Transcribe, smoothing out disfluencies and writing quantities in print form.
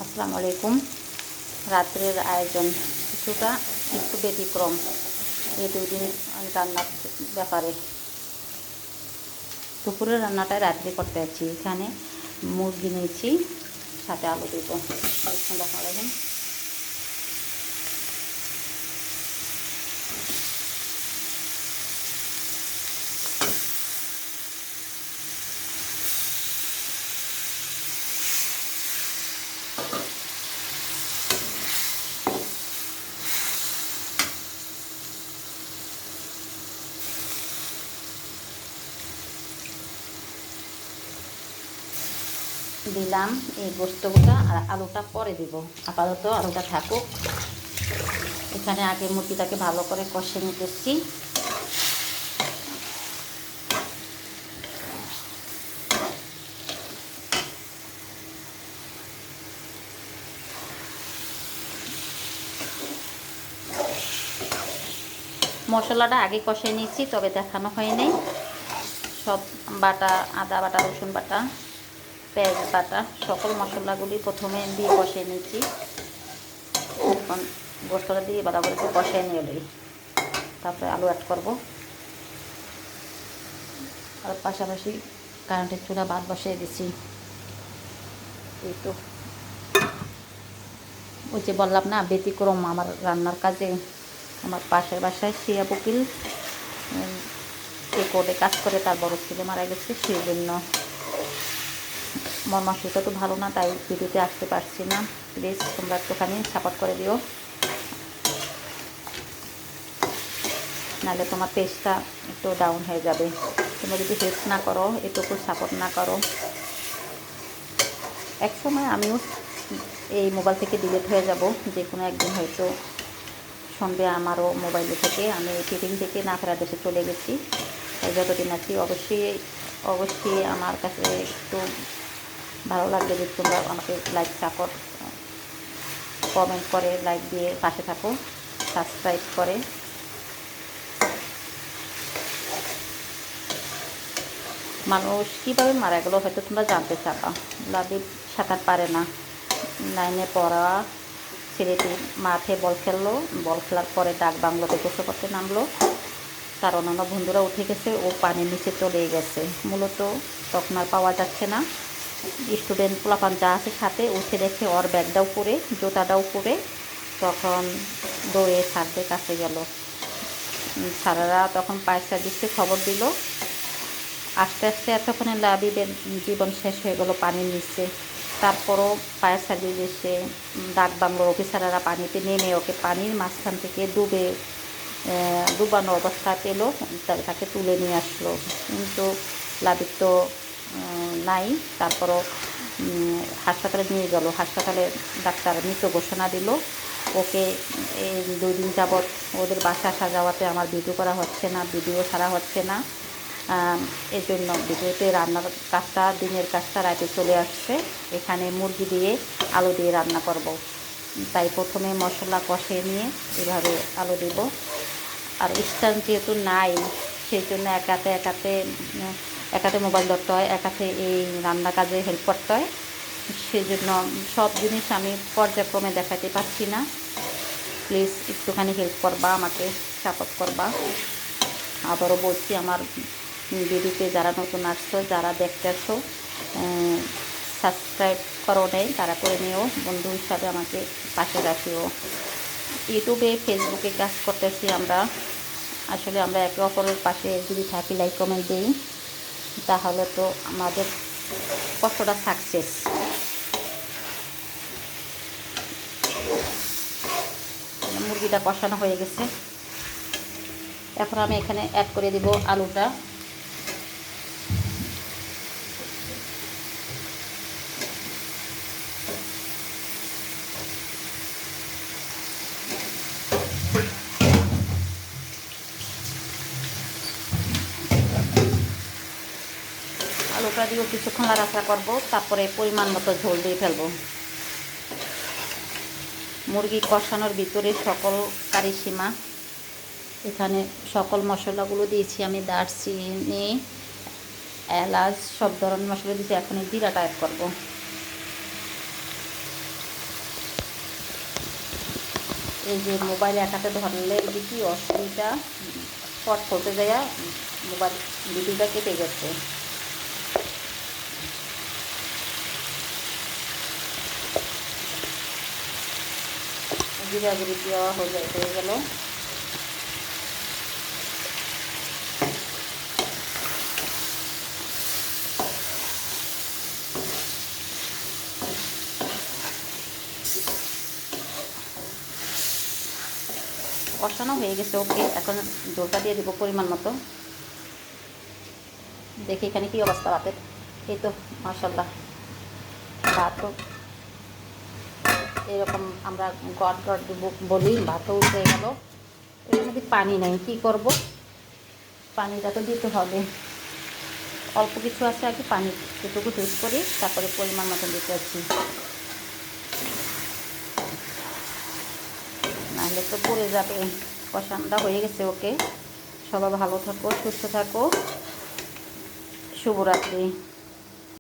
আসসালামু আলাইকুম। রাত্রের আয়োজন কিছুটা একটু ব্যতিক্রম এই 2 দিন রান্নার ব্যাপারে। দুপুরের রান্নাটা রাত্রে করতে যাচ্ছি। এখানে মুরগি নিয়েছি, সাথে আলু দেবো। দেখুন দিলাম এই গোস্তগুলো, আর আলুটা পরে দিব। আপাতত আলুটা থাকুক। এখানে আগে মুরগিটাকে ভালো করে কষে নিতেছি। মশলাটা আগে কষে নিয়েছি, তবে দেখানো হয়নি। সব বাটা, আদা বাটা, রসুন বাটা, পেঁয়াজ বাটা, সকল মশলাগুলি প্রথমে দিয়ে কষিয়ে নিয়েছি। এখন গোস্তটা দিয়ে বাটা করে কষিয়ে নিয়ে এলি, তারপরে আলু অ্যাড করবো। আর পাশাপাশি কারেন্টের চুলা ভাত বসিয়ে দিছি। এই তো ওই যে বললাম না, ব্যতিক্রম আমার রান্নার কাজে। আমার পাশের বাসায় শিয়া বকিল যে কোর্টে কাজ করে, তার বড় ছেলে মারা গেছে। সেই জন্য আমার মাসিটা তো ভালো না, তাই ভিডিওতে আসতে পারছি না। প্লিজ তোমরা একটুখানি সাপোর্ট করে দিও, নাহলে তোমার পেজটা একটু ডাউন হয়ে যাবে। তোমরা যদি হেল্প না করো, এটুকু সাপোর্ট না করো। এক সময় আমিও এই মোবাইল থেকে ডিলিট হয়ে যাব, যে কোনো একদিন হয়তো শুনবে আমারও মোবাইলে থেকে। আমি টিফিন থেকে না ফেরা দেশে চলে গেছি। তাই যতদিন আছি অবশ্যই আমার কাছে একটু ভালো লাগবে যে তোমরা আমাকে লাইক, সাপোর্ট, কমেন্ট করে লাইক দিয়ে পাশে থাকো, সাবস্ক্রাইব করে। মানুষ কীভাবে মারা গেলো হয়তো তোমরা জানতে চাবা। লাবিব সাঁতার পারে না। 9-এ পড়া ছেলেটি মাঠে বল খেললো, বল খেলার পরে ডাক বাংলোতে গোসল করতে নামলো। তার অন্যান্য বন্ধুরা উঠে গেছে, ও পানির নিচে চলে গেছে। মূলত তখন আর পাওয়া যাচ্ছে না। স্টুডেন্ট পোলাপান যা আছে সাথে উঠে দেখে ওর ব্যাগটাও পরে, জুতাটাও পরে। তখন দৌড়ে স্যারদের কাছে গেল। স্যারেরা তখন ফায়ার সার্ভিসে খবর দিল। আস্তে আস্তে এতক্ষণে লাবিবের জীবন শেষ হয়ে গেল পানির নিচে। তারপরও ফায়ার সার্ভিস এসে, ডাক বাংলোর অফিসাররা পানিতে নেমে ওকে পানির মাঝখান থেকে ডুবানো অবস্থা পেল, তাকে তুলে নিয়ে আসলো। কিন্তু লাবিব তো নাই। তারপরও হাসপাতালে নিয়ে গেল। হাসপাতালে ডাক্তার মৃত ঘোষণা দিল। ওকে এই 2 দিন যাবৎ ওদের বাসা আসা যাওয়াতে আমার ভিডিও করা হচ্ছে না, ভিডিও ছাড়া হচ্ছে না। এই জন্য ভিডিওতে রান্নার কাজটা, দিনের কাজটা রাতে চলে আসছে। এখানে মুরগি দিয়ে আলু দিয়ে রান্না করব। তাই প্রথমে মশলা কষিয়ে নিয়ে এভাবে আলু দেব। আর স্ট্যান্ড যেহেতু নাই, সেই জন্য একাতে মোবাইল ধরতে হয়, একাতে এই রান্না কাজে হেল্প করতে হয়। সেই জন্য সব জিনিস আমি পর্যায়ক্রমে দেখাতে পারছি না। প্লিজ একটুখানি হেল্প করবা, আমাকে সাপোর্ট করবা। আবারও বলছি, আমার ভিডিওতে যারা নতুন আসছো, যারা দেখতেছো, সাবস্ক্রাইব করো নেই, তারা করে নিও। বন্ধু হিসাবে আমাকে পাশে রাখিও। ইউটিউবে, ফেসবুকে কাজ করতেছি আমরা। আসলে আমরা একে অপরের পাশে যদি থাকি, লাইক কমেন্ট দিই, তাহলে তো আমাদের কষ্টটা সাকসেস। মুরগিটা কষানো হয়ে গেছে। এখন আমি এখানে অ্যাড করে দিব আলুটা। আলুটা দিয়েও কিছুক্ষণ নাড়াচাড়া করবো, তারপরে পরিমাণ মতো ঝোল দিয়ে ফেলবো। মুরগি কষানোর ভিতরে সকল কারিসীমা। এখানে সকল মশলাগুলো দিয়েছি আমি, দারচিনি, এলাচ, সব ধরনের মশলা দিয়েছি। এখন এই জিরাটা অ্যাড করবো। এই যে মোবাইল এক হাতে ধরলে এই যে কি অসুবিধা, শর্ট হতে যায় মোবাইল ভিডিওটা কেটে গেছে। জিরা গুঁড়ি দেওয়া হয়ে গেল। কষানো হয়ে গেছে, ওকে। এখন জলটা দিয়ে দেবো পরিমাণ মতো। দেখি এখানে কি অবস্থা ভাতের। এই তো মাশাআল্লাহ, ভাত তো এরকম আমরা গট গট বলি, ভাতও উঠে গেল। এর মধ্যে পানি নেই, কি করব, পানিটা তো দিতে হবে। অল্প কিছু আছে, আগে পানি যেটুকু ইউজ করি, তারপরে পরিমাণ মতো দিতে আছি, নাহলে তো পড়ে যাবে। কষানটা হয়ে গেছে, ওকে। সবাই ভালো থাকো, সুস্থ থাকো, শুভরাত্রি।